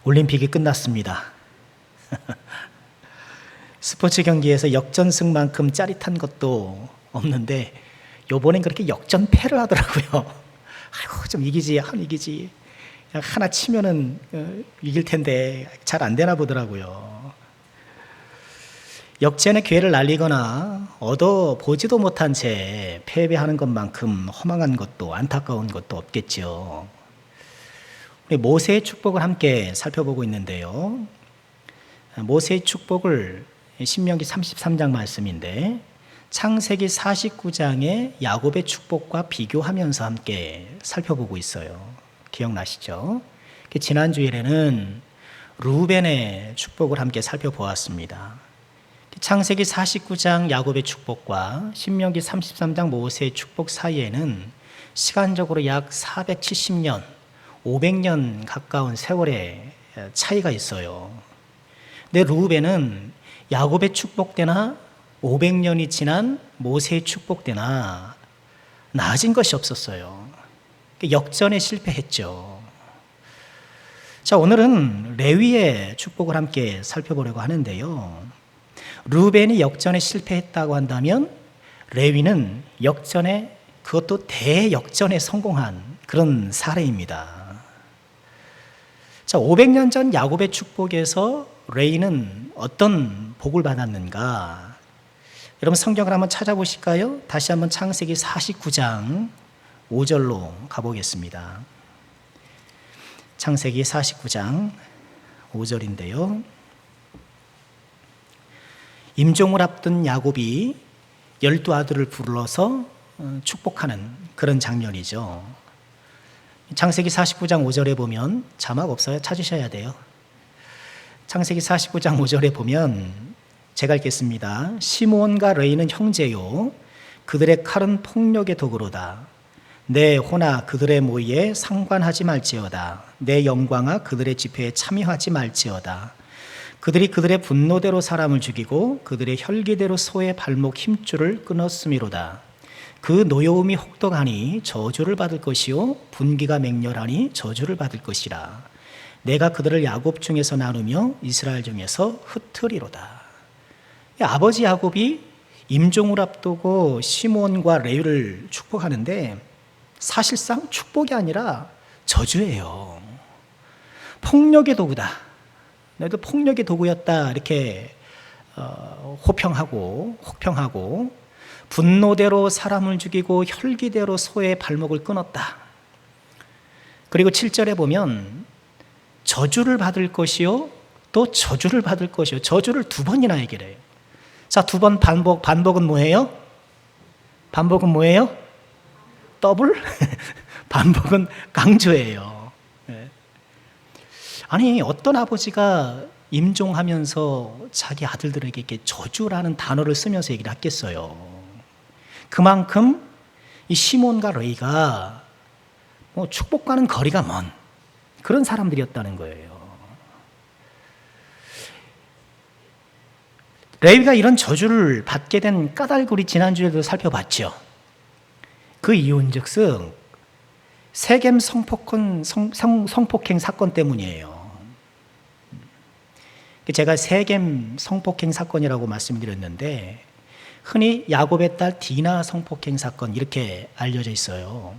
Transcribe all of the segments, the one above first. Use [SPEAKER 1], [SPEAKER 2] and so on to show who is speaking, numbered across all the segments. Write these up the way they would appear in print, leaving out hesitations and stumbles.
[SPEAKER 1] 올림픽이 끝났습니다. 스포츠 경기에서 역전승만큼 짜릿한 것도 없는데 요번엔 그렇게 역전패를 하더라고요. 아이고 좀 이기지 그냥 하나 치면은 이길 텐데 잘 안 되나 보더라고요. 역전의 기회를 날리거나 얻어 보지도 못한 채 패배하는 것만큼 허망한 것도 안타까운 것도 없겠죠. 우리 모세의 축복을 함께 살펴보고 있는데요. 모세의 축복을 신명기 33장 말씀인데 창세기 49장의 야곱의 축복과 비교하면서 함께 살펴보고 있어요. 기억나시죠? 지난 주일에는 루벤의 축복을 함께 살펴보았습니다. 창세기 49장 야곱의 축복과 신명기 33장 모세의 축복 사이에는 시간적으로 약 470년, 500년 가까운 세월의 차이가 있어요. 근데 루벤은 야곱의 축복 때나 500년이 지난 모세의 축복 때나 나아진 것이 없었어요. 역전에 실패했죠. 자, 오늘은 레위의 축복을 함께 살펴보려고 하는데요. 루벤이 역전에 실패했다고 한다면 레위는 역전에, 그것도 대역전에 성공한 그런 사례입니다. 자, 500년 전 야곱의 축복에서 레위는 어떤 복을 받았는가? 여러분 성경을 한번 찾아보실까요? 다시 한번 창세기 49장 5절로 가보겠습니다. 창세기 49장 5절인데요. 임종을 앞둔 야곱이 12아들을 불러서 축복하는 그런 장면이죠. 창세기 49장 5절에 보면 자막 없어요. 찾으셔야 돼요. 창세기 49장 5절에 보면 제가 읽겠습니다. 시므온과 레위는 형제요 그들의 칼은 폭력의 도구로다. 내 호나 그들의 모의에 상관하지 말지어다. 내 영광아 그들의 집회에 참여하지 말지어다. 그들이 그들의 분노대로 사람을 죽이고 그들의 혈기대로 소의 발목 힘줄을 끊었음이로다. 그 노여움이 혹독하니 저주를 받을 것이요 분기가 맹렬하니 저주를 받을 것이라. 내가 그들을 야곱 중에서 나누며 이스라엘 중에서 흩으리로다. 아버지 야곱이 임종을 앞두고 시므온과 레위를 축복하는데 사실상 축복이 아니라 저주예요. 폭력의 도구다. 너희도 폭력의 도구였다. 이렇게 혹평하고 분노대로 사람을 죽이고 혈기대로 소의 발목을 끊었다. 그리고 7절에 보면 저주를 받을 것이요 또 저주를 받을 것이요. 저주를 두 번이나 얘기를 해요. 자, 두 번 반복은 뭐예요? 반복은 뭐예요? 더블? 반복은 강조예요. 아니 어떤 아버지가 임종하면서 자기 아들들에게 이렇게 저주라는 단어를 쓰면서 얘기를 했겠어요. 그만큼 이 시몬과 레위가 축복과는 거리가 먼 그런 사람들이었다는 거예요. 레위가 이런 저주를 받게 된 까닭을 우리 지난주에도 살펴봤죠. 그 이유인즉슨 세겜 성폭행 사건 때문이에요. 제가 세겜 성폭행 사건이라고 말씀드렸는데 흔히 야곱의 딸 디나 성폭행 사건 이렇게 알려져 있어요.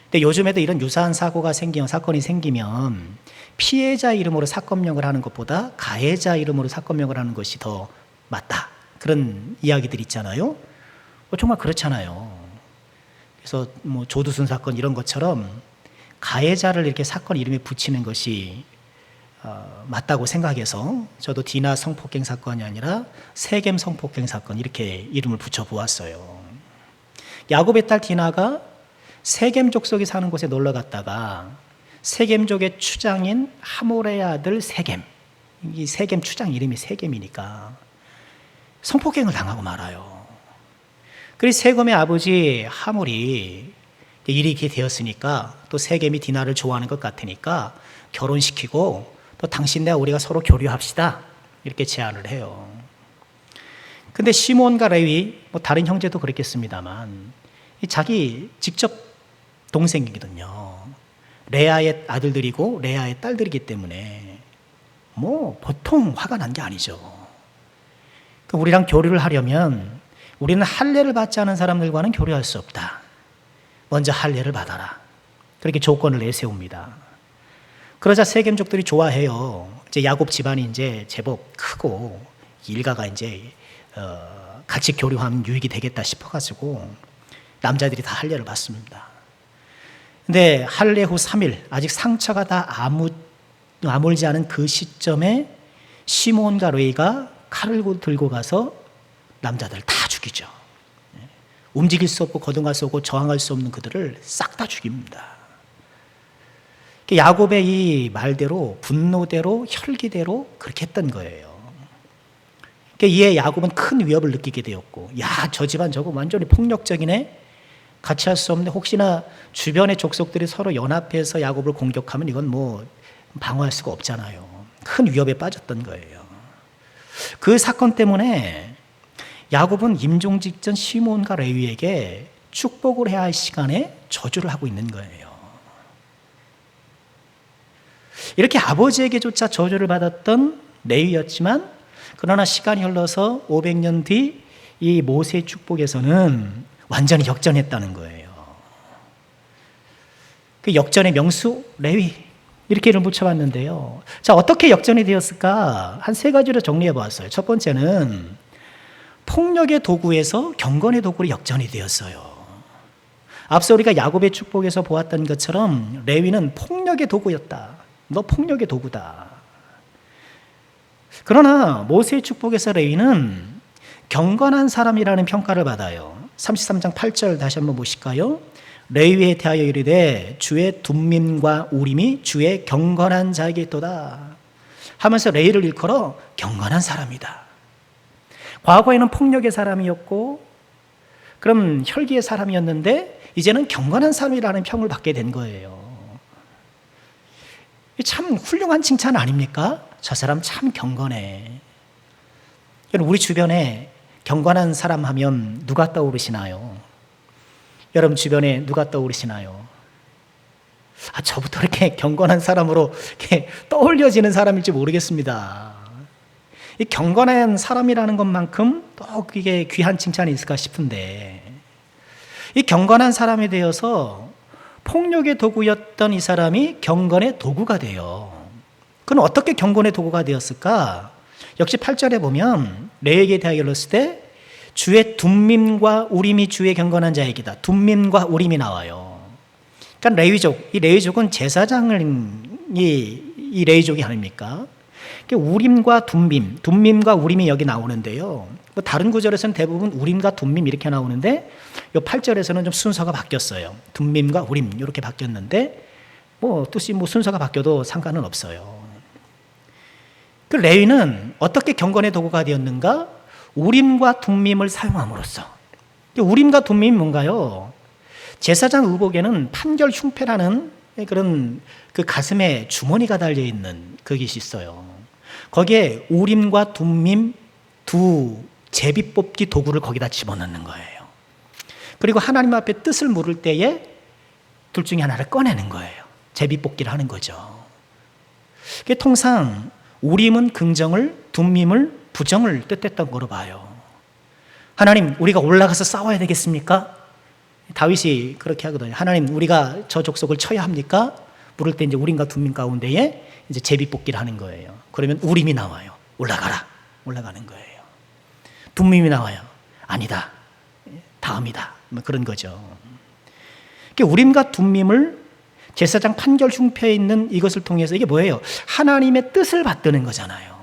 [SPEAKER 1] 근데 요즘에도 이런 유사한 사건이 생기면 피해자 이름으로 사건명을 하는 것보다 가해자 이름으로 사건명을 하는 것이 더 맞다. 그런 이야기들 있잖아요. 정말 그렇잖아요. 그래서 조두순 사건 이런 것처럼 가해자를 이렇게 사건 이름에 붙이는 것이 맞다고 생각해서 저도 디나 성폭행 사건이 아니라 세겜 성폭행 사건 이렇게 이름을 붙여보았어요. 야곱의 딸 디나가 세겜 족속이 사는 곳에 놀러 갔다가 세겜족의 추장인 하몰의 아들 세겜, 이 세겜 추장 이름이 세겜이니까 성폭행을 당하고 말아요. 그래서 세겜의 아버지 하몰이 일이 이렇게 되었으니까 또 세겜이 디나를 좋아하는 것 같으니까 결혼시키고 또 당신네와 우리가 서로 교류합시다 이렇게 제안을 해요. 근데 시몬과 레위 다른 형제도 그랬겠습니다만 자기 직접 동생이거든요. 레아의 아들들이고 레아의 딸들이기 때문에 뭐 보통 화가 난 게 아니죠. 우리랑 교류를 하려면 우리는 할례를 받지 않은 사람들과는 교류할 수 없다. 먼저 할례를 받아라. 그렇게 조건을 내세웁니다. 그러자 세겜족들이 좋아해요. 이제 야곱 집안이 이제 제법 크고 일가가 이제 같이 교류하면 유익이 되겠다 싶어가지고 남자들이 다 할례를 받습니다. 근데 할례 후 3일 아직 상처가 다 아물지 않은 그 시점에 시몬과 레위가 칼을 들고 가서 남자들을 다 죽이죠. 움직일 수 없고 거듭날 수 없고 저항할 수 없는 그들을 싹 다 죽입니다. 야곱의 이 말대로 분노대로 혈기대로 그렇게 했던 거예요. 이에 야곱은 큰 위협을 느끼게 되었고, 야, 저 집안 저거 완전히 폭력적이네. 같이 할 수 없는데 혹시나 주변의 족속들이 서로 연합해서 야곱을 공격하면 이건 뭐 방어할 수가 없잖아요. 큰 위협에 빠졌던 거예요. 그 사건 때문에 야곱은 임종 직전 시몬과 레위에게 축복을 해야 할 시간에 저주를 하고 있는 거예요. 이렇게 아버지에게조차 저주를 받았던 레위였지만 그러나 시간이 흘러서 500년 뒤 이 모세의 축복에서는 완전히 역전했다는 거예요. 그 역전의 명수 레위 이렇게 이름 붙여봤는데요. 자, 어떻게 역전이 되었을까? 한 세 가지로 정리해 보았어요. 첫 번째는 폭력의 도구에서 경건의 도구로 역전이 되었어요. 앞서 우리가 야곱의 축복에서 보았던 것처럼 레위는 폭력의 도구였다. 너 폭력의 도구다. 그러나 모세의 축복에서 레위는 경건한 사람이라는 평가를 받아요. 33장 8절 다시 한번 보실까요? 레위에 대하여 이르되 주의 둠밈과 우림이 주의 경건한 자에게 있도다 하면서 레위를 일컬어 경건한 사람이다. 과거에는 폭력의 사람이었고 그럼 혈기의 사람이었는데 이제는 경건한 사람이라는 평을 받게 된 거예요. 참 훌륭한 칭찬 아닙니까? 저 사람 참 경건해. 여러분, 우리 주변에 경건한 사람 하면 누가 떠오르시나요? 여러분 주변에 누가 떠오르시나요? 아, 저부터 이렇게 경건한 사람으로 이렇게 떠올려지는 사람일지 모르겠습니다. 이 경건한 사람이라는 것만큼 또 이게 귀한 칭찬이 있을까 싶은데, 이 경건한 사람에 대해서 폭력의 도구였던 이 사람이 경건의 도구가 돼요. 그는 어떻게 경건의 도구가 되었을까? 역시 8절에 보면 레위에게 대하여 일렀을 때 주의 둠밈과 우림이 주의 경건한 자에게다. 둠밈과 우림이 나와요. 그러니까 레위족, 이 레위족은 제사장을 이 레위족이 아닙니까? 우림과 둠밈, 둠밈과 우림이 여기 나오는데요. 다른 구절에서는 대부분 우림과 둠밈 이렇게 나오는데 이 8절에서는 좀 순서가 바뀌었어요. 둠밈과 우림 이렇게 바뀌었는데 뭐 뜻이 뭐 순서가 바뀌어도 상관은 없어요. 그 레위는 어떻게 경건의 도구가 되었는가? 우림과 둠밈을 사용함으로써. 우림과 둠밈이 뭔가요? 제사장 의복에는 판결 흉패라는 그런 그 가슴에 주머니가 달려 있는 그것이 있어요. 거기에 우림과 둠밈 두 제비 뽑기 도구를 거기다 집어넣는 거예요. 그리고 하나님 앞에 뜻을 물을 때에 둘 중에 하나를 꺼내는 거예요. 제비 뽑기를 하는 거죠. 통상 우림은 긍정을, 둠밈을 부정을 뜻했던 거로 봐요. 하나님, 우리가 올라가서 싸워야 되겠습니까? 다윗이 그렇게 하거든요. 하나님, 우리가 저 족속을 쳐야 합니까? 물을 때 이제 우림과 둠밈 가운데에 이제 제비 뽑기를 하는 거예요. 그러면 우림이 나와요. 올라가라. 올라가는 거예요. 둠밈이 나와요. 아니다. 다음이다. 뭐 그런 거죠. 우림과 둠밈을 제사장 판결 흉패에 있는 이것을 통해서 이게 뭐예요? 하나님의 뜻을 받드는 거잖아요.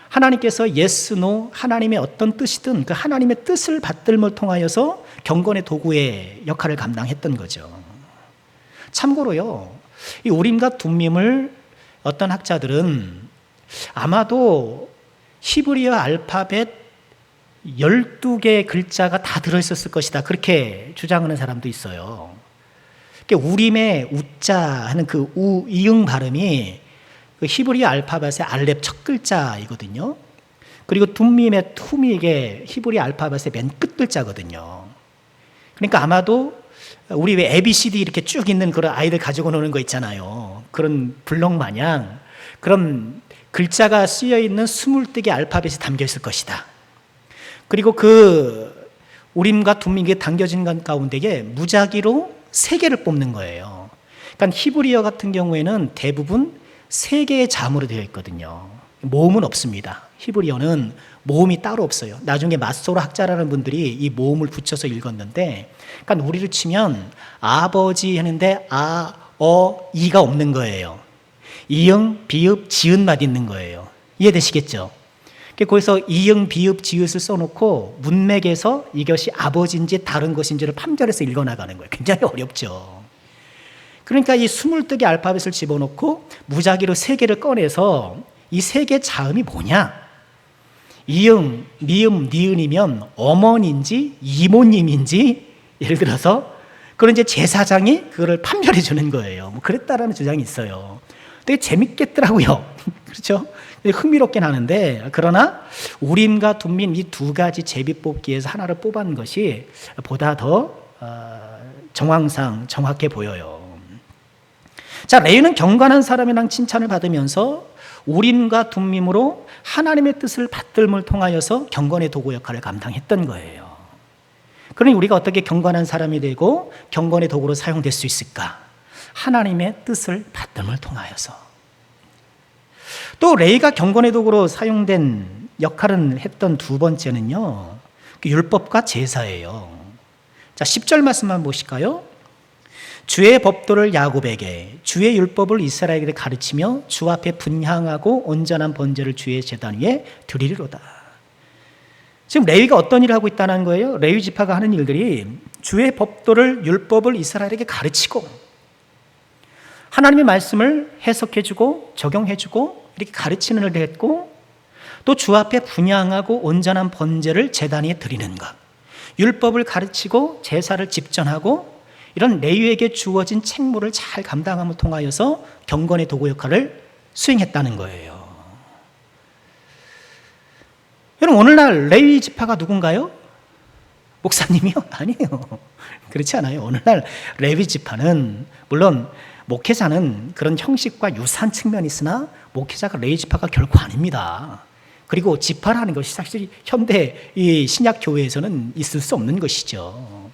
[SPEAKER 1] 하나님께서 yes, no, 하나님의 어떤 뜻이든 그 하나님의 뜻을 받들음을 통하여서 경건의 도구의 역할을 감당했던 거죠. 참고로요, 이 우림과 둠밈을 어떤 학자들은 아마도 히브리어 알파벳 12개의 글자가 다 들어있었을 것이다. 그렇게 주장하는 사람도 있어요. 우림의 우자 하는 그 이응 발음이 그 히브리 알파벳의 알렙 첫 글자이거든요. 그리고 둠밈의 툼이 이게 히브리 알파벳의 맨 끝 글자거든요. 그러니까 아마도 우리 왜 ABCD 이렇게 쭉 있는 그런 아이들 가지고 노는 거 있잖아요. 그런 블록 마냥 그런 글자가 쓰여 있는 20개의 알파벳이 담겨 있을 것이다. 그리고 그 우림과 둠민이 담겨진 것 가운데에 무작위로 3개를 뽑는 거예요. 그러니까 히브리어 같은 경우에는 대부분 3개의 자음으로 되어 있거든요. 모음은 없습니다. 히브리어는 모음이 따로 없어요. 나중에 마소로 학자라는 분들이 이 모음을 붙여서 읽었는데, 그러니까 우리를 치면 아버지 하는데 아, 어, 이가 없는 거예요. 이응, 비읍, 지읒만 있는 거예요. 이해되시겠죠? 거기서 이응, 비읍, 지읒을 써놓고 문맥에서 이것이 아버지인지 다른 것인지를 판별해서 읽어나가는 거예요. 굉장히 어렵죠. 그러니까 이 20개의 알파벳을 집어넣고 무작위로 3개를 꺼내서 이 3개 자음이 뭐냐? 이응, 미음, 니은이면 어머니인지 이모님인지, 예를 들어서 그런 이제 제사장이 그거를 판별해 주는 거예요. 뭐 그랬다라는 주장이 있어요. 되게 재밌겠더라고요. 그렇죠? 흥미롭긴 하는데, 그러나 우림과 둠민 이 2가지 제비뽑기에서 하나를 뽑은 것이 보다 더 정황상 정확해 보여요. 자, 레위는 경건한 사람이랑 칭찬을 받으면서 우림과 둠밈으로 하나님의 뜻을 받들음을 통하여서 경건의 도구 역할을 감당했던 거예요. 그러니 우리가 어떻게 경건한 사람이 되고 경건의 도구로 사용될 수 있을까? 하나님의 뜻을 받들음을 통하여서. 또 레위가 경건의 도구로 사용된 역할을 했던 2번째는요, 율법과 제사예요. 자, 10절 말씀만 보실까요? 주의 법도를 야곱에게, 주의 율법을 이스라엘에게 가르치며 주 앞에 분향하고 온전한 번제를 주의 제단 위에 드리리로다. 지금 레위가 어떤 일을 하고 있다는 거예요? 레위 지파가 하는 일들이 주의 법도를, 율법을 이스라엘에게 가르치고 하나님의 말씀을 해석해주고 적용해주고 이렇게 가르치는 일을 했고, 또 주 앞에 분향하고 온전한 번제를 제단 위에 드리는 것, 율법을 가르치고 제사를 집전하고 이런 레위에게 주어진 책무를 잘 감당함을 통하여서 경건의 도구 역할을 수행했다는 거예요. 여러분, 오늘날 레위 지파가 누군가요? 목사님이요? 아니에요. 그렇지 않아요. 오늘날 레위 지파는 물론 목회자는 그런 형식과 유사한 측면이 있으나 목회자가 레위 지파가 결코 아닙니다. 그리고 지파라는 것이 사실 현대 이 신약 교회에서는 있을 수 없는 것이죠.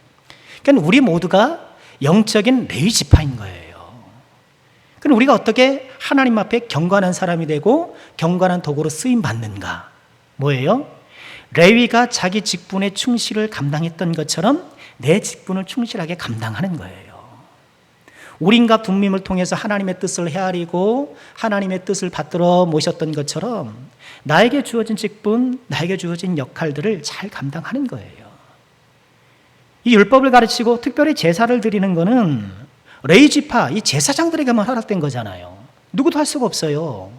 [SPEAKER 1] 그러니까 우리 모두가 영적인 레위 지파인 거예요. 그럼 우리가 어떻게 하나님 앞에 경건한 사람이 되고 경건한 도구로 쓰임 받는가? 뭐예요? 레위가 자기 직분의 충실을 감당했던 것처럼 내 직분을 충실하게 감당하는 거예요. 우림과 둠밈을 통해서 하나님의 뜻을 헤아리고 하나님의 뜻을 받들어 모셨던 것처럼 나에게 주어진 직분, 나에게 주어진 역할들을 잘 감당하는 거예요. 이 율법을 가르치고 특별히 제사를 드리는 것은 레위 지파, 이 제사장들에게만 허락된 거잖아요. 누구도 할 수가 없어요.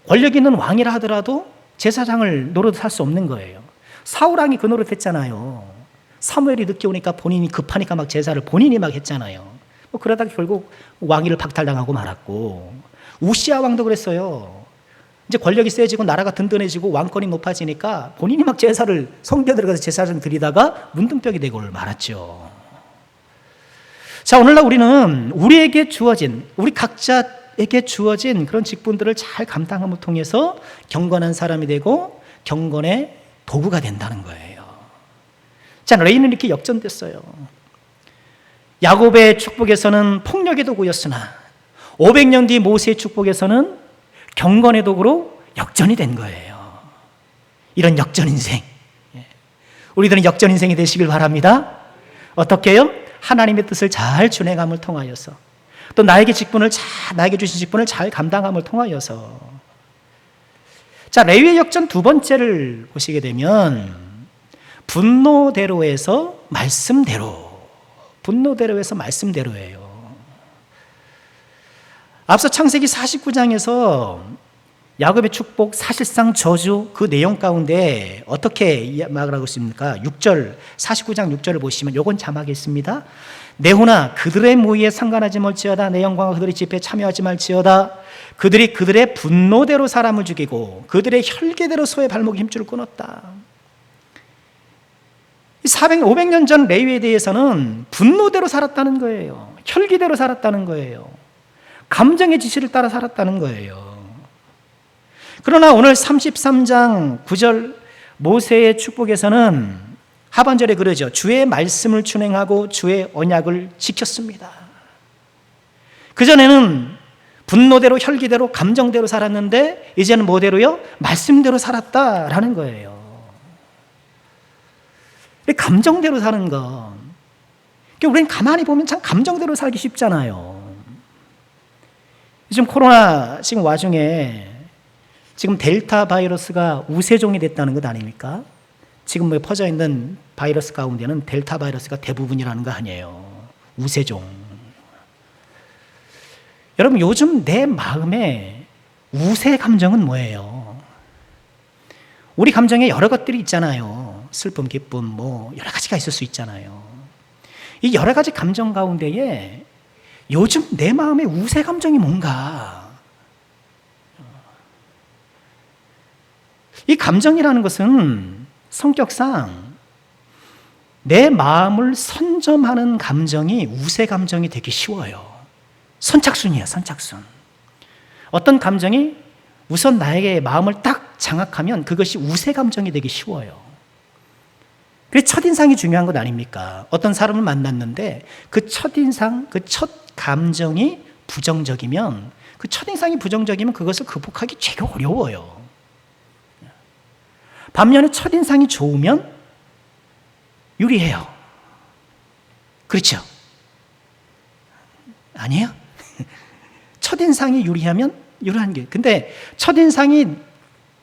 [SPEAKER 1] 권력 있는 왕이라 하더라도 제사장을 노릇할 수 없는 거예요. 사울 왕이 그 노릇했잖아요. 사무엘이 늦게 오니까 본인이 급하니까 막 제사를 본인이 막 했잖아요. 뭐 그러다가 결국 왕위를 박탈당하고 말았고, 우시아 왕도 그랬어요. 이제 권력이 세지고 나라가 든든해지고 왕권이 높아지니까 본인이 막 제사를, 성벽에 들어가서 제사를 드리다가 문둥병이 되고 말았죠. 자, 오늘날 우리는 우리에게 주어진, 우리 각자에게 주어진 그런 직분들을 잘 감당함을 통해서 경건한 사람이 되고 경건의 도구가 된다는 거예요. 자, 레위는 이렇게 역전됐어요. 야곱의 축복에서는 폭력의 도구였으나 500년 뒤 모세의 축복에서는 경건의 도구로 역전이 된 거예요. 이런 역전 인생, 우리들은 역전 인생이 되시길 바랍니다. 어떻게 해요? 하나님의 뜻을 잘 준행함을 통하여서, 또 나에게 주신 직분을 잘 감당함을 통하여서. 자, 레위의 역전 2번째를 보시게 되면 분노대로에서 말씀대로, 분노대로에서 말씀대로예요. 앞서 창세기 49장에서 야곱의 축복, 사실상 저주 그 내용 가운데 어떻게 말하고 있습니까? 6절, 49장 6절을 보시면 요건 자막에 있습니다. 내후나 그들의 모의에 상관하지 말지어다. 내 영광과 그들의 집회에 참여하지 말지어다. 그들이 그들의 분노대로 사람을 죽이고 그들의 혈계대로 소의 발목에 힘줄을 끊었다. 500년 전 레위에 대해서는 분노대로 살았다는 거예요. 혈기대로 살았다는 거예요. 감정의 지시를 따라 살았다는 거예요. 그러나 오늘 33장 9절 모세의 축복에서는 하반절에 그러죠. 주의 말씀을 준행하고 주의 언약을 지켰습니다. 그전에는 분노대로 혈기대로 감정대로 살았는데 이제는 뭐대로요? 말씀대로 살았다라는 거예요. 감정대로 사는 건, 우리는 가만히 보면 참 감정대로 살기 쉽잖아요. 요즘 코로나 지금 와중에 지금 델타 바이러스가 우세종이 됐다는 것 아닙니까? 지금 뭐 퍼져 있는 바이러스 가운데는 델타 바이러스가 대부분이라는 거 아니에요. 우세종. 여러분, 요즘 내 마음에 우세 감정은 뭐예요? 우리 감정에 여러 것들이 있잖아요. 슬픔, 기쁨, 뭐 여러 가지가 있을 수 있잖아요. 이 여러 가지 감정 가운데에 요즘 내 마음의 우세 감정이 뭔가? 이 감정이라는 것은 성격상 내 마음을 선점하는 감정이 우세 감정이 되기 쉬워요. 선착순이에요, 선착순. 어떤 감정이 우선 나에게 마음을 딱 장악하면 그것이 우세 감정이 되기 쉬워요. 그래서 첫인상이 중요한 것 아닙니까? 어떤 사람을 만났는데 그 첫인상, 그 첫 감정이 부정적이면, 그 첫인상이 부정적이면 그것을 극복하기 되게 어려워요. 반면에 첫인상이 좋으면 유리해요. 그렇죠? 아니에요? 첫인상이 유리하면 유리한 게. 근데 첫인상이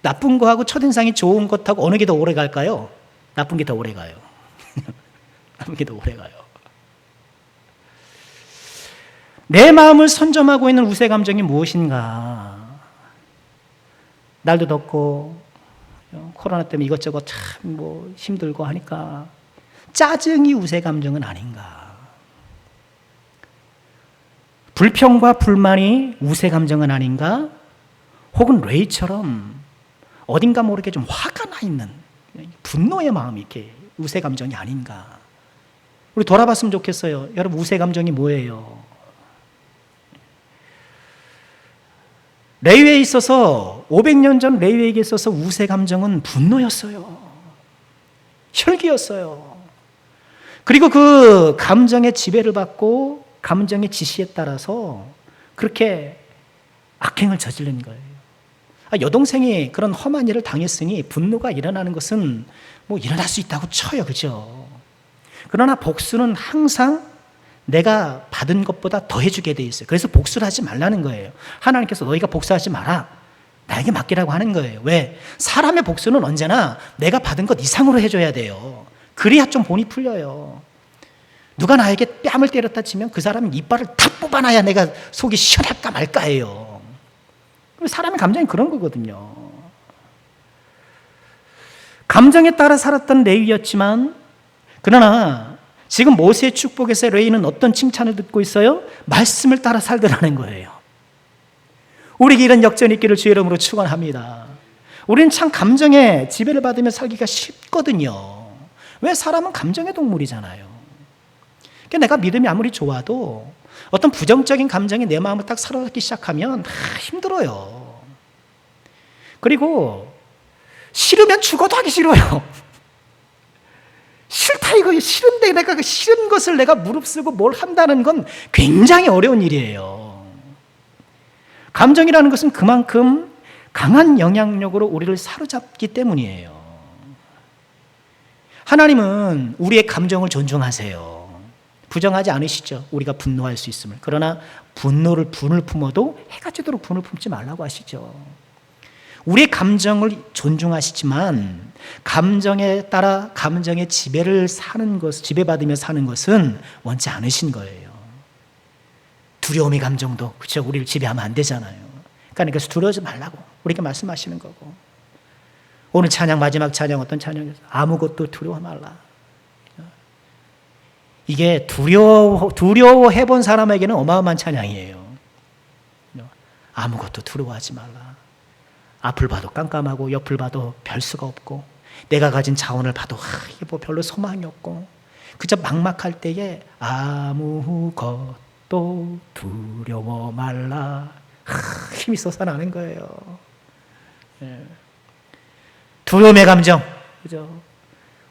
[SPEAKER 1] 나쁜 거하고 첫인상이 좋은 것하고 어느 게 더 오래 갈까요? 나쁜 게 더 오래 가요. 나쁜 게 더 오래 가요. 내 마음을 선점하고 있는 우세 감정이 무엇인가? 날도 덥고 코로나 때문에 이것저것 참 뭐 힘들고 하니까 짜증이 우세 감정은 아닌가? 불평과 불만이 우세 감정은 아닌가? 혹은 레이처럼 어딘가 모르게 좀 화가 나 있는 분노의 마음이 이렇게 우세 감정이 아닌가? 우리 돌아봤으면 좋겠어요. 여러분, 우세 감정이 뭐예요? 레위에 있어서 500년 전 레위에게 있어서 우세 감정은 분노였어요. 혈기였어요. 그리고 그 감정의 지배를 받고 감정의 지시에 따라서 그렇게 악행을 저지른 거예요. 여동생이 그런 험한 일을 당했으니 분노가 일어나는 것은 뭐 일어날 수 있다고 쳐요. 그죠? 그러나 복수는 항상 내가 받은 것보다 더 해주게 돼 있어요. 그래서 복수를 하지 말라는 거예요. 하나님께서 너희가 복수하지 마라, 나에게 맡기라고 하는 거예요. 왜? 사람의 복수는 언제나 내가 받은 것 이상으로 해줘야 돼요. 그래야 좀 본이 풀려요. 누가 나에게 뺨을 때렸다 치면 그 사람은 이빨을 다 뽑아놔야 내가 속이 시원할까 말까 해요. 사람의 감정이 그런 거거든요. 감정에 따라 살았던 레위였지만, 그러나 지금 모세의 축복에서 레위는 어떤 칭찬을 듣고 있어요? 말씀을 따라 살더라는 거예요. 우리에게 이런 역전이 있기를 주의 이름으로 축원합니다. 우리는 참 감정에 지배를 받으며 살기가 쉽거든요. 왜? 사람은 감정의 동물이잖아요. 그러니까 내가 믿음이 아무리 좋아도 어떤 부정적인 감정이 내 마음을 딱 사로잡기 시작하면 힘들어요. 그리고 싫으면 죽어도 하기 싫어요. 싫다, 이거 싫은데 내가 그 싫은 것을 내가 무릅쓰고 뭘 한다는 건 굉장히 어려운 일이에요. 감정이라는 것은 그만큼 강한 영향력으로 우리를 사로잡기 때문이에요. 하나님은 우리의 감정을 존중하세요. 부정하지 않으시죠. 우리가 분노할 수 있음을. 그러나 분을 품어도 해가 지도록 분을 품지 말라고 하시죠. 우리의 감정을 존중하시지만 감정에 따라 감정의 지배를 사는 것, 지배받으며 사는 것은 원치 않으신 거예요. 두려움의 감정도 그렇죠. 우리를 지배하면 안 되잖아요. 그러니까 두려워하지 말라고 우리에게 말씀하시는 거고. 오늘 찬양, 마지막 찬양, 어떤 찬양에서 아무것도 두려워 말라. 이게 두려워해 본 사람에게는 어마어마한 찬양이에요. 아무것도 두려워하지 말라. 앞을 봐도 깜깜하고 옆을 봐도 별 수가 없고 내가 가진 자원을 봐도 이게 뭐 별로 소망이 없고 그저 막막할 때에 아무것도 두려워 말라 힘이 솟아나는 거예요. 두려움의 감정, 그죠?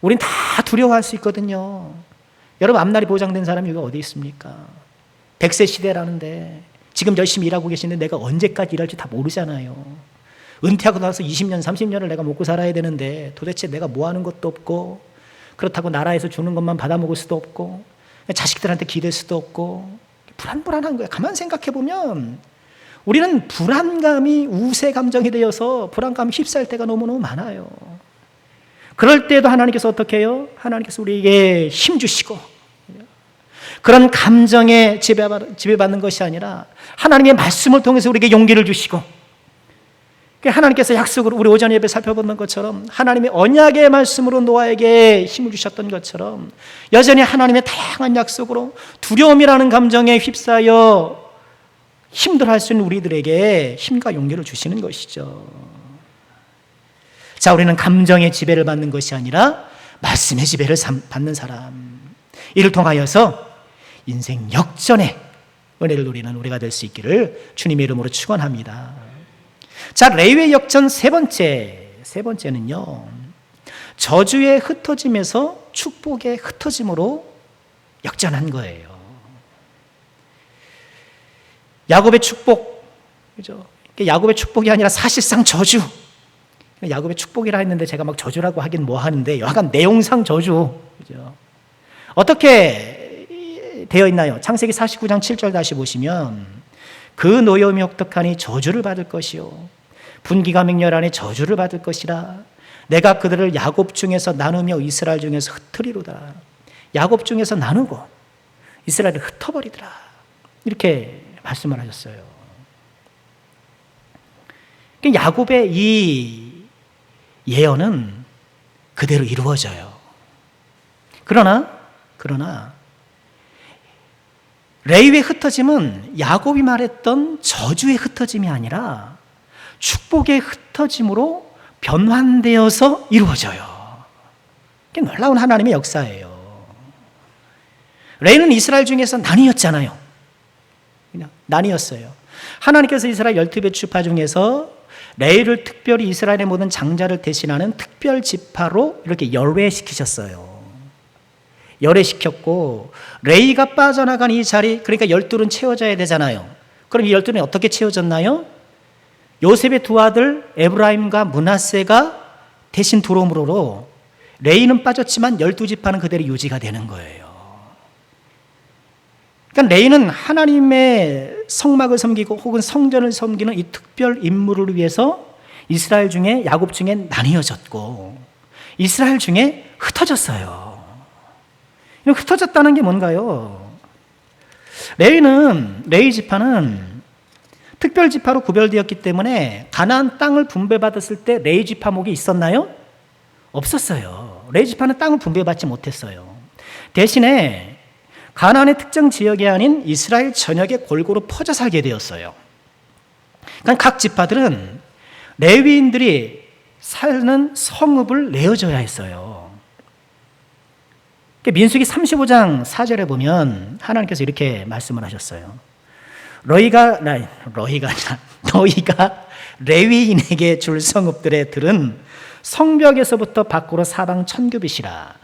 [SPEAKER 1] 우린 다 두려워할 수 있거든요. 여러분 앞날이 보장된 사람이 여기 어디 있습니까? 100세 시대라는데 지금 열심히 일하고 계시는데 내가 언제까지 일할지 다 모르잖아요. 은퇴하고 나서 20년, 30년을 내가 먹고 살아야 되는데 도대체 내가 뭐 하는 것도 없고 그렇다고 나라에서 주는 것만 받아먹을 수도 없고 자식들한테 기댈 수도 없고 불안불안한 거예요. 가만 생각해 보면 우리는 불안감이 우세 감정이 되어서 불안감이 휩싸일 때가 너무너무 많아요. 그럴 때도 하나님께서 어떻게 해요? 하나님께서 우리에게 힘 주시고 그런 감정에 지배받는 것이 아니라 하나님의 말씀을 통해서 우리에게 용기를 주시고 하나님께서 약속으로 우리 오전 예배 살펴보는 것처럼 하나님의 언약의 말씀으로 노아에게 힘을 주셨던 것처럼 여전히 하나님의 다양한 약속으로 두려움이라는 감정에 휩싸여 힘들어할 수 있는 우리들에게 힘과 용기를 주시는 것이죠. 자, 우리는 감정의 지배를 받는 것이 아니라 말씀의 지배를 받는 사람. 이를 통하여서 인생 역전의 은혜를 누리는 우리가 될 수 있기를 주님의 이름으로 축원합니다. 자, 레위의 역전 세 번째는요. 저주의 흩어짐에서 축복의 흩어짐으로 역전한 거예요. 야곱의 축복, 그죠? 야곱의 축복이 아니라 사실상 저주. 야곱의 축복이라 했는데 제가 막 저주라고 하긴 뭐 하는데 약간 내용상 저주. 그죠? 어떻게 되어 있나요? 창세기 49장 7절 다시 보시면 그 노염이 혹독하니 저주를 받을 것이요 분기가 맹렬하니 저주를 받을 것이라 내가 그들을 야곱 중에서 나누며 이스라엘 중에서 흩으리로다. 야곱 중에서 나누고 이스라엘을 흩어버리더라. 이렇게 말씀을 하셨어요. 야곱의 이 예언은 그대로 이루어져요. 그러나 레위의 흩어짐은 야곱이 말했던 저주의 흩어짐이 아니라 축복의 흩어짐으로 변환되어서 이루어져요. 이게 놀라운 하나님의 역사예요. 레위는 이스라엘 중에서 난이었잖아요. 그냥 난이었어요. 하나님께서 이스라엘 12배 지파 중에서 레위를 특별히 이스라엘의 모든 장자를 대신하는 특별 지파로 이렇게 열외시키셨어요. 열애시켰고 레위가 빠져나간 이 자리, 그러니까 12는 채워져야 되잖아요. 그럼 이 12는 어떻게 채워졌나요? 요셉의 두 아들 에브라임과 므낫세가 대신 들어옴으로 레위는 빠졌지만 12지파는 그대로 유지가 되는 거예요. 그러니까 레위는 하나님의 성막을 섬기고 혹은 성전을 섬기는 이 특별 임무를 위해서 이스라엘 중에 야곱 중에 나뉘어졌고 이스라엘 중에 흩어졌어요. 흩어졌다는 게 뭔가요? 레위 지파는 특별 지파로 구별되었기 때문에 가나안 땅을 분배받았을 때 레위 지파목이 있었나요? 없었어요. 레위 지파는 땅을 분배받지 못했어요. 대신에 가나안의 특정 지역이 아닌 이스라엘 전역에 골고루 퍼져 살게 되었어요. 그러니까 각 지파들은 레위인들이 사는 성읍을 내어줘야 했어요. 민수기 35장 4절에 보면 하나님께서 이렇게 말씀을 하셨어요. 너희가 레위인에게 줄 성읍들의 들은 성벽에서부터 밖으로 사방 1000규빗이라.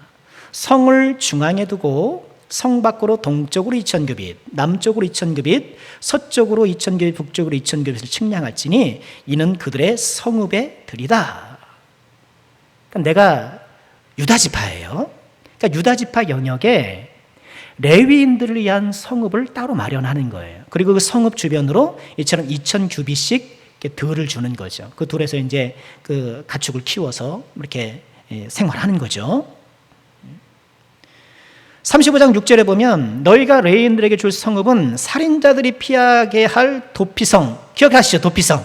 [SPEAKER 1] 성을 중앙에 두고 성 밖으로 동쪽으로 2000규빗, 남쪽으로 2000규빗, 서쪽으로 2000규빗, 북쪽으로 2000규빗을 측량할지니 이는 그들의 성읍의 들이다. 그러니까 내가 유다 지파예요. 그러니까 유다 지파 영역에 레위인들을 위한 성읍을 따로 마련하는 거예요. 그리고 그 성읍 주변으로 이처럼 2000규빗씩 들을 주는 거죠. 그 들에서 이제 그 가축을 키워서 이렇게 생활하는 거죠. 35장 6절에 보면 너희가 레위인들에게 줄 성읍은 살인자들이 피하게 할 도피성. 기억하시죠? 도피성.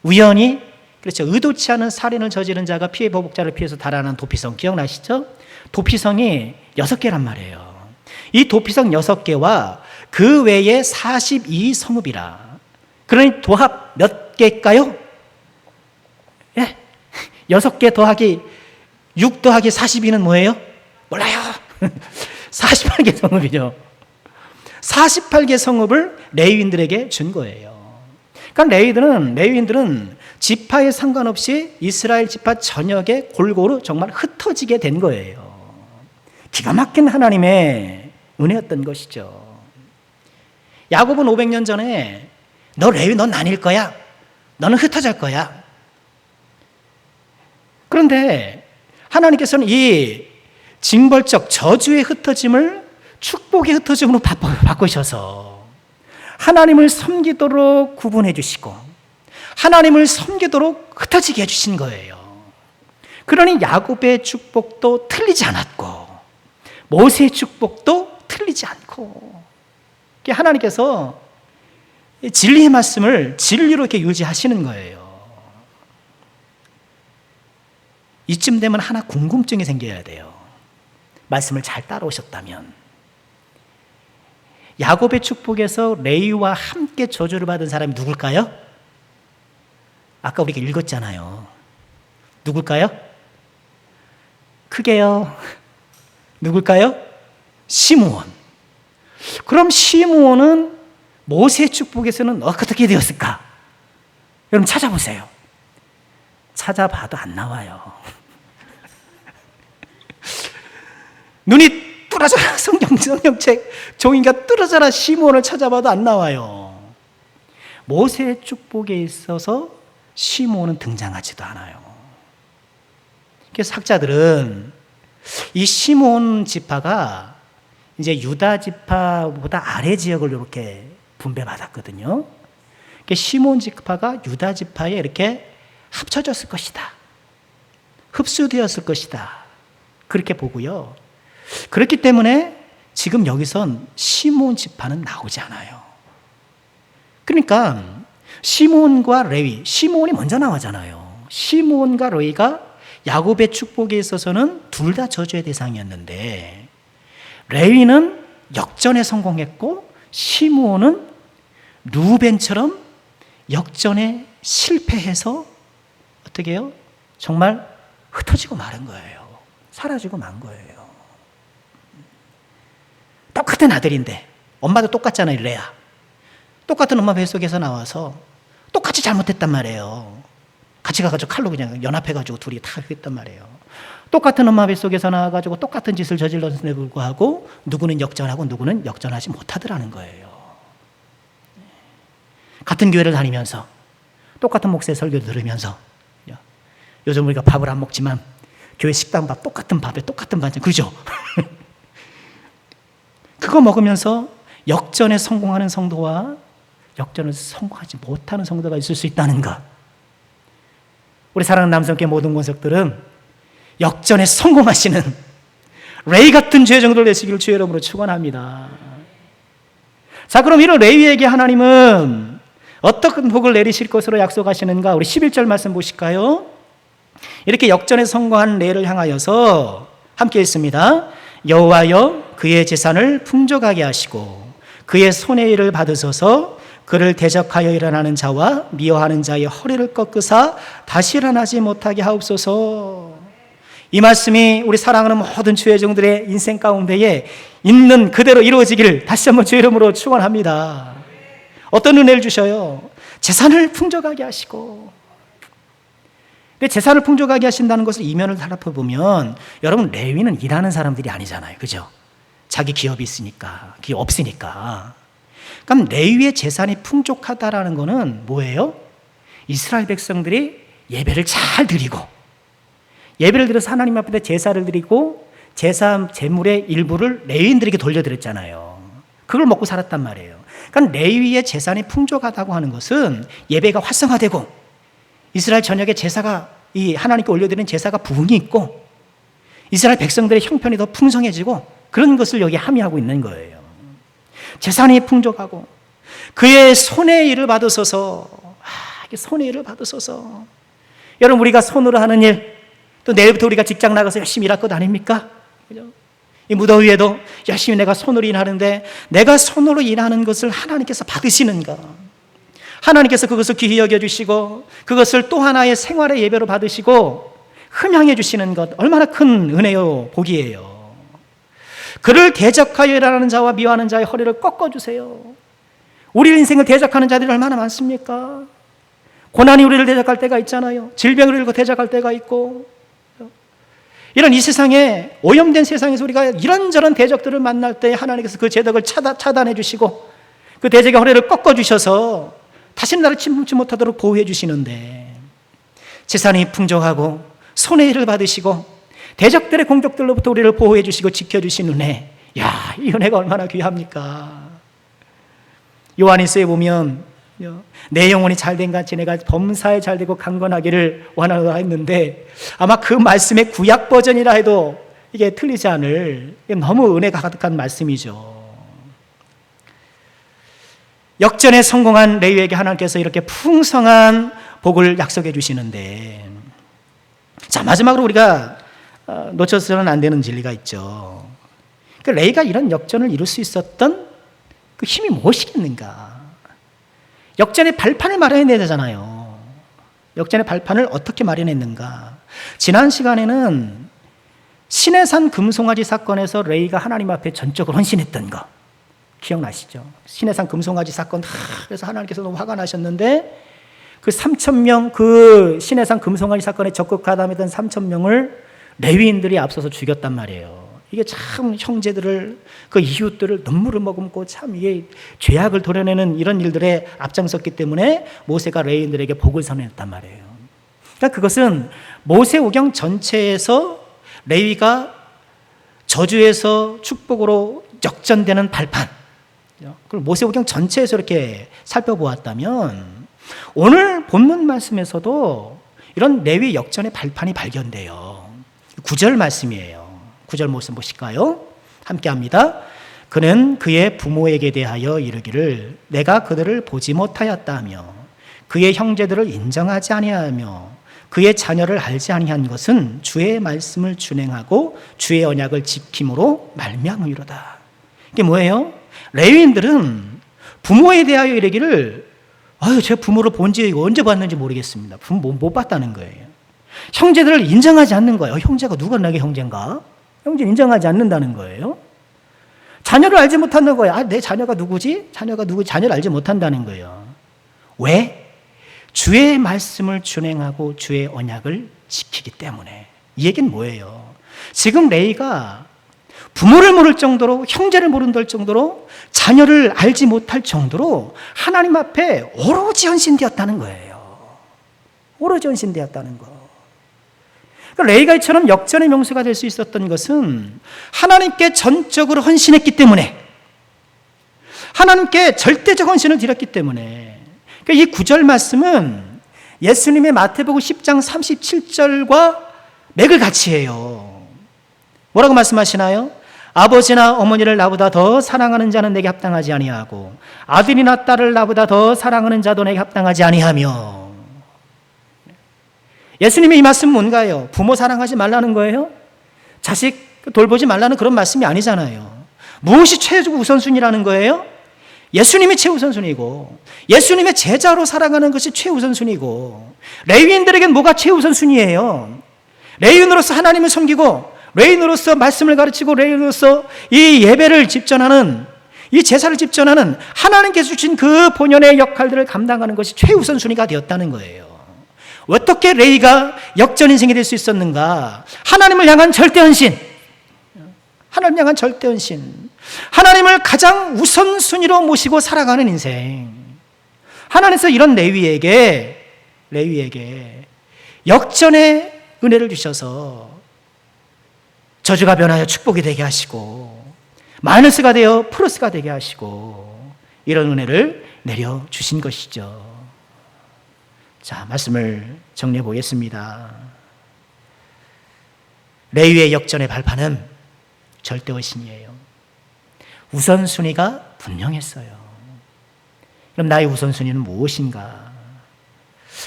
[SPEAKER 1] 우연히 그렇죠. 의도치 않은 살인을 저지른 자가 피해 보복자를 피해서 달아나는 도피성 기억나시죠? 도피성이 6개란 말이에요. 이 도피성 6개와 그 외에 42성읍이라. 그러니 도합 몇 개일까요? 예, 6개 더하기 6 더하기 42는 뭐예요? 몰라요. 48개 성읍이죠. 48개 성읍을 레위인들에게 준 거예요. 그러니까 레위인들은 지파에 상관없이 이스라엘 지파 전역에 골고루 정말 흩어지게 된 거예요. 기가 막힌 하나님의 은혜였던 것이죠. 야곱은 500년 전에 너 레위 넌 나뉠 거야. 너는 흩어질 거야. 그런데 하나님께서는 이 징벌적 저주의 흩어짐을 축복의 흩어짐으로 바꾸셔서 하나님을 섬기도록 구분해 주시고 하나님을 섬기도록 흩어지게 해주신 거예요. 그러니 야곱의 축복도 틀리지 않았고 모세의 축복도 틀리지 않고 하나님께서 진리의 말씀을 진리로 이렇게 유지하시는 거예요. 이쯤 되면 하나 궁금증이 생겨야 돼요. 말씀을 잘 따라오셨다면 야곱의 축복에서 레위와 함께 저주를 받은 사람이 누굴까요? 아까 우리가 읽었잖아요. 누굴까요? 크게요. 누굴까요? 시므온. 그럼 시므온은 모세의 축복에서는 어떻게 되었을까? 여러분 찾아보세요. 찾아봐도 안 나와요. 눈이 뚫어져라. 성경책 종이가 뚫어져라. 시므온을 찾아봐도 안 나와요. 모세의 축복에 있어서 시므온은 등장하지도 않아요. 그래서 학자들은 이 시므온 지파가 이제 유다 지파보다 아래 지역을 이렇게 분배받았거든요. 시므온 지파가 유다 지파에 이렇게 합쳐졌을 것이다. 흡수되었을 것이다. 그렇게 보고요. 그렇기 때문에 지금 여기선 시므온 지파는 나오지 않아요. 그러니까 시므온과 레위, 시므온이 먼저 나오잖아요. 시므온과 레위가 야곱의 축복에 있어서는 둘 다 저주의 대상이었는데 레위는 역전에 성공했고 시므온은 루벤처럼 역전에 실패해서 어떻게 해요? 정말 흩어지고 마른 거예요. 사라지고 만 거예요. 똑같은 아들인데 엄마도 똑같잖아요. 레아. 똑같은 엄마 뱃속에서 나와서 똑같이 잘못했단 말이에요. 같이 가가지고 칼로 그냥 연합해가지고 둘이 다 했단 말이에요. 똑같은 엄마 뱃속에서 나와가지고 똑같은 짓을 저질렀음에 불구하고 누구는 역전하고 누구는 역전하지 못하더라는 거예요. 같은 교회를 다니면서 똑같은 목사의 설교를 들으면서 요즘 우리가 밥을 안 먹지만 교회 식당 밥 똑같은 밥에 똑같은 반찬 그죠? 그거 먹으면서 역전에 성공하는 성도와 역전을 성공하지 못하는 성도가 있을 수 있다는 것. 우리 사랑하는 남성교회 모든 권석들은 역전에 성공하시는 레위 같은 죄 정도를 내시기를 주의 이름으로 축원합니다. 자, 그럼 이런 레위에게 하나님은 어떤 복을 내리실 것으로 약속하시는가? 우리 11절 말씀 보실까요? 이렇게 역전에 성공한 레위를 향하여서 함께 읽습니다. 여호와여 그의 재산을 풍족하게 하시고 그의 손의 일을 받으소서. 그를 대적하여 일어나는 자와 미워하는 자의 허리를 꺾으사 다시 일어나지 못하게 하옵소서. 이 말씀이 우리 사랑하는 모든 주의 종들의 인생 가운데에 있는 그대로 이루어지기를 다시 한번 주의 이름으로 축원합니다. 어떤 은혜를 주셔요? 재산을 풍족하게 하시고. 근데 재산을 풍족하게 하신다는 것을 이면을 살펴보면 여러분 레위는 일하는 사람들이 아니잖아요. 그죠? 자기 기업이 있으니까, 기업 없으니까. 그럼 레위의 재산이 풍족하다라는 것은 뭐예요? 이스라엘 백성들이 예배를 잘 드리고 예배를 드려서 하나님 앞에 제사를 드리고 제사 제물의 일부를 레위인들에게 돌려드렸잖아요. 그걸 먹고 살았단 말이에요. 그러니까 레위의 재산이 풍족하다고 하는 것은 예배가 활성화되고 이스라엘 전역에 제사가 이 하나님께 올려드리는 제사가 부흥이 있고 이스라엘 백성들의 형편이 더 풍성해지고 그런 것을 여기 함의하고 있는 거예요. 재산이 풍족하고 그의 손의 일을 받으소서. 손의 일을 받으소서. 여러분 우리가 손으로 하는 일, 또 내일부터 우리가 직장 나가서 열심히 일할 것 아닙니까? 그죠? 이 무더위에도 열심히 내가 손으로 일하는데 내가 손으로 일하는 것을 하나님께서 받으시는가? 하나님께서 그것을 귀히 여겨주시고 그것을 또 하나의 생활의 예배로 받으시고 흠양해 주시는 것 얼마나 큰 은혜요 복이에요. 그를 대적하여 일하는 자와 미워하는 자의 허리를 꺾어주세요. 우리 인생을 대적하는 자들이 얼마나 많습니까? 고난이 우리를 대적할 때가 있잖아요. 질병이 우리를 대적할 때가 있고, 이런 이 세상에 오염된 세상에서 우리가 이런저런 대적들을 만날 때 하나님께서 그 대적을 차단해 주시고 그 대적의 허리를 꺾어 주셔서 다시는 나를 침묵지 못하도록 보호해 주시는데, 재산이 풍족하고 손해를 받으시고 대적들의 공격들로부터 우리를 보호해 주시고 지켜주신 은혜, 이 은혜가 얼마나 귀합니까? 요한일서에 보면 내 영혼이 잘된 같이 내가 범사에 잘되고 강건하기를 원하노라 했는데, 아마 그 말씀의 구약 버전이라 해도 이게 틀리지 않을 너무 은혜가 가득한 말씀이죠. 역전에 성공한 레위에게 하나님께서 이렇게 풍성한 복을 약속해 주시는데, 자, 마지막으로 우리가 놓쳐서는 안 되는 진리가 있죠. 그 레위가 이런 역전을 이룰 수 있었던 그 힘이 무엇이겠는가? 역전의 발판을 마련해야 되잖아요. 역전의 발판을 어떻게 마련했는가? 지난 시간에는 시내산 금송아지 사건에서 레위가 하나님 앞에 전적으로 헌신했던 거 기억나시죠? 시내산 금송아지 사건, 그래서 하나님께서 너무 화가 나셨는데 그 3,000명, 그 시내산 금송아지 사건에 적극 가담했던 3,000명을 레위인들이 앞서서 죽였단 말이에요. 이게 참 형제들을, 그 이웃들을 눈물을 머금고 참 이게 죄악을 도려내는 이런 일들에 앞장섰기 때문에 모세가 레위인들에게 복을 선언했단 말이에요. 그러니까 그것은 모세오경 전체에서 레위가 저주에서 축복으로 역전되는 발판, 그걸 모세오경 전체에서 이렇게 살펴보았다면 오늘 본문 말씀에서도 이런 레위 역전의 발판이 발견돼요. 9절 말씀이에요. 9절 말씀 보실까요? 함께 합니다. 그는 그의 부모에게 대하여 이르기를 내가 그들을 보지 못하였다며 그의 형제들을 인정하지 아니하며 그의 자녀를 알지 아니한 것은 주의 말씀을 준행하고 주의 언약을 지킴으로 말미암음이로다. 이게 뭐예요? 레위인들은 부모에 대하여 이르기를 제 부모를 본 지 언제 봤는지 모르겠습니다. 부모 못 봤다는 거예요. 형제들을 인정하지 않는 거예요. 형제가 누가 나게 형제인가? 형제를 인정하지 않는다는 거예요. 자녀를 알지 못하는 거예요. 내 자녀가 누구지? 자녀를 알지 못한다는 거예요. 왜? 주의 말씀을 준행하고 주의 언약을 지키기 때문에. 이 얘기는 뭐예요? 지금 레위가 부모를 모를 정도로, 형제를 모른들 정도로, 자녀를 알지 못할 정도로 하나님 앞에 오로지 헌신되었다는 거예요. 오로지 헌신되었다는 거. 레위가 이처럼 역전의 명수가 될 수 있었던 것은 하나님께 전적으로 헌신했기 때문에, 하나님께 절대적 헌신을 드렸기 때문에. 이 9절 말씀은 예수님의 마태복음 10장 37절과 맥을 같이 해요. 뭐라고 말씀하시나요? 아버지나 어머니를 나보다 더 사랑하는 자는 내게 합당하지 아니하고 아들이나 딸을 나보다 더 사랑하는 자도 내게 합당하지 아니하며. 예수님의 이 말씀은 뭔가요? 부모 사랑하지 말라는 거예요? 자식 돌보지 말라는 그런 말씀이 아니잖아요. 무엇이 최고 우선순위라는 거예요? 예수님이 최우선순위고 예수님의 제자로 살아가는 것이 최우선순위고, 레위인들에겐 뭐가 최우선순위예요? 레위인으로서 하나님을 섬기고, 레위인으로서 말씀을 가르치고, 레위인으로서 이 예배를 집전하는, 이 제사를 집전하는 하나님께서 주신 그 본연의 역할들을 감당하는 것이 최우선순위가 되었다는 거예요. 어떻게 레위가 역전 인생이 될 수 있었는가? 하나님을 향한 절대헌신, 하나님을 향한 절대헌신, 하나님을 가장 우선순위로 모시고 살아가는 인생. 하나님께서 이런 레위에게 역전의 은혜를 주셔서 저주가 변하여 축복이 되게 하시고, 마이너스가 되어 플러스가 되게 하시고, 이런 은혜를 내려주신 것이죠. 자, 말씀을 정리해 보겠습니다. 레위의 역전의 발판은 절대헌신이에요. 우선순위가 분명했어요. 그럼 나의 우선순위는 무엇인가?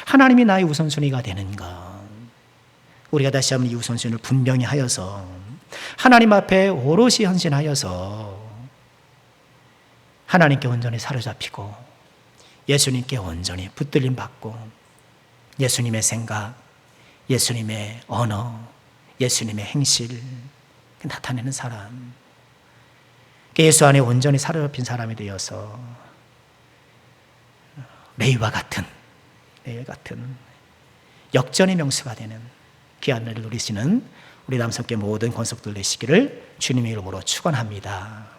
[SPEAKER 1] 하나님이 나의 우선순위가 되는가? 우리가 다시 한번 이 우선순위를 분명히 하여서 하나님 앞에 오롯이 헌신하여서 하나님께 온전히 사로잡히고 예수님께 온전히 붙들림 받고 예수님의 생각, 예수님의 언어, 예수님의 행실 나타내는 사람, 예수 안에 온전히 사로잡힌 사람이 되어서 레위와 같은 역전의 명수가 되는 귀한 날을 누리시는 우리 남성께 모든 권속들 되시기를 주님의 이름으로 축원합니다.